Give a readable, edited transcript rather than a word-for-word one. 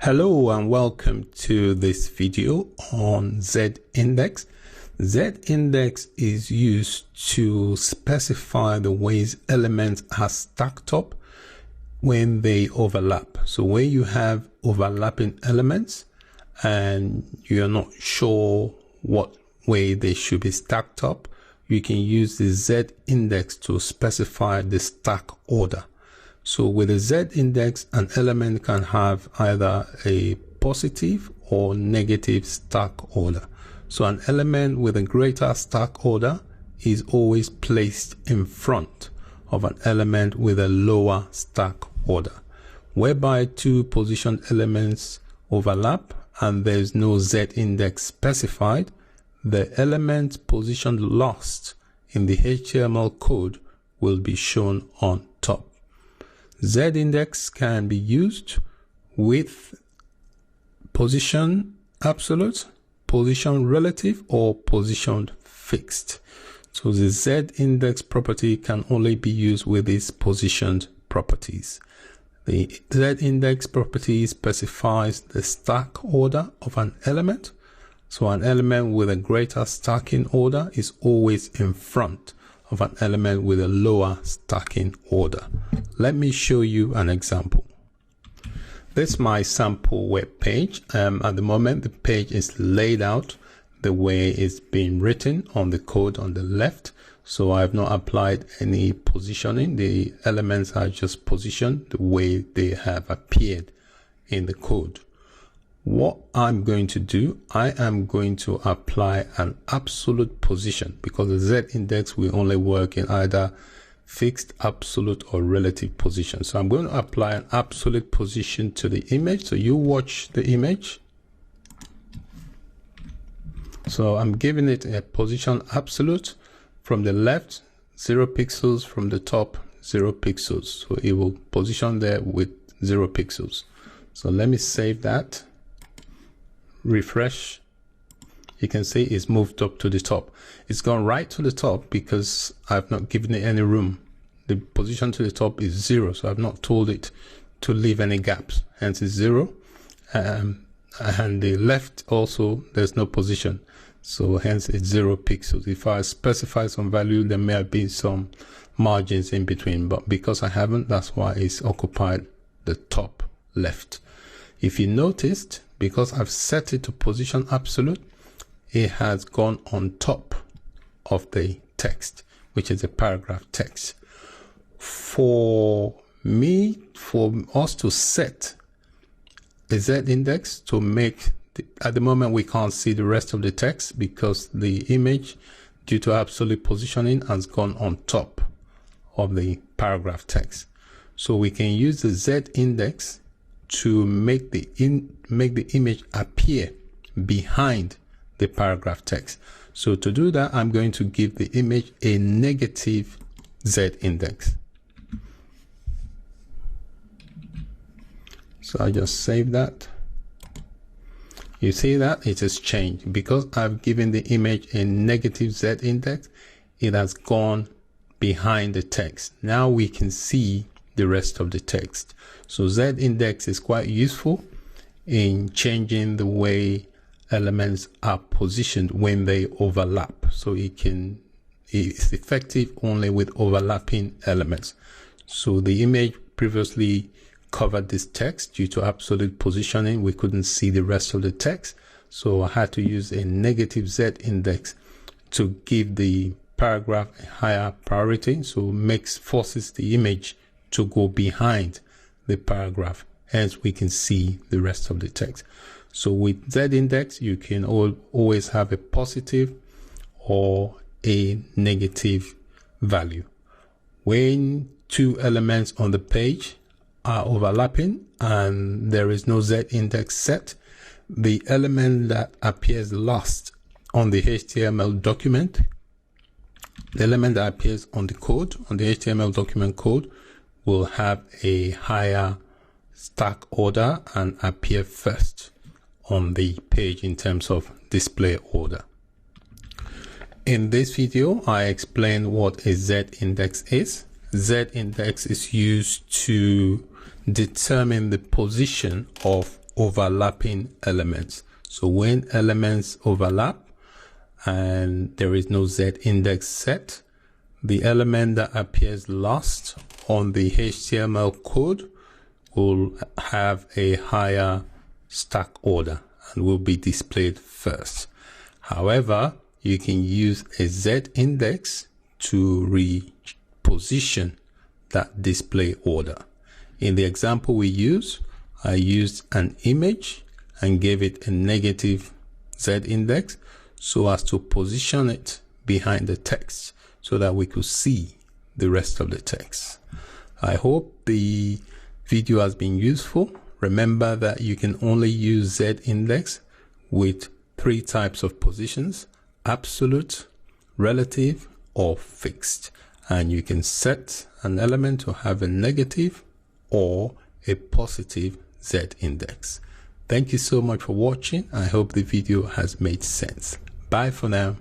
Hello and welcome to this video on Z-index. Z-index is used to specify the ways elements are stacked up when they overlap. So when you have overlapping elements and you're not sure what way they should be stacked up, you can use the Z-index to specify the stack order. So with a Z-index, an element can have either a positive or negative stack order. So an element with a greater stack order is always placed in front of an element with a lower stack order. Whereby two positioned elements overlap and there's no Z-index specified, the element positioned last in the HTML code will be shown on top. Z-index can be used with position absolute, position relative, or position fixed. So the Z-index property can only be used with these positioned properties. The Z-index property specifies the stack order of an element. So an element with a greater stacking order is always in front of an element with a lower stacking order. Let me show you an example. This is my sample web page. At the moment, the page is laid out the way it's been written on the code on the left. So I've not applied any positioning. The elements are just positioned the way they have appeared in the code. What I'm going to do, I am going to apply an absolute position because the Z-index will only work in either fixed, absolute, or relative position. So I'm going to apply an absolute position to the image. So you watch the image. So I'm giving it a position absolute from the left, 0 pixels, from the top, 0 pixels. So it will position there with 0 pixels. So let me save that. Refresh. You can see it's moved up to the top. It's gone right to the top because I've not given it any room. The position to the top is 0, so I've not told it to leave any gaps, hence it's 0. And the left also, there's no position, so hence it's 0 pixels. If I specify some value, there may have been some margins in between, but because I haven't, that's why it's occupied the top left. If you noticed, because I've set it to position absolute, it has gone on top of the text, which is a paragraph text. For us to set a Z-index to make, at the moment we can't see the rest of the text because the image, due to absolute positioning, has gone on top of the paragraph text. So we can use the Z-index to make the image appear behind the paragraph text. So to do that, I'm going to give the image a negative Z-index. So I just save that. You see that it has changed because I've given the image a negative Z-index. It has gone behind the text. Now we can see the rest of the text. So Z-index is quite useful in changing the way elements are positioned when they overlap. So it's effective only with overlapping elements. So the image previously covered this text due to absolute positioning. We couldn't see the rest of the text. So I had to use a negative Z-index to give the paragraph a higher priority. So forces the image to go behind the paragraph, hence we can see the rest of the text. So with Z-index, you can always have a positive or a negative value. When two elements on the page are overlapping and there is no Z-index set, the element that appears last on the HTML document, the element that appears on the code, on the HTML document code, will have a higher stack order and appear first on the page in terms of display order. In this video, I explained what a Z-index is. Z-index is used to determine the position of overlapping elements. So when elements overlap and there is no Z index set, the element that appears last on the HTML code will have a higher stack order and will be displayed first. However, you can use a Z index to reposition that display order. In the example we use, I used an image and gave it a negative Z index so as to position it behind the text so that we could see the rest of the text. I hope the video has been useful. Remember that you can only use Z index with 3 types of positions: absolute, relative, or fixed. And you can set an element to have a negative or a positive Z index. Thank you so much for watching. I hope the video has made sense. Bye for now.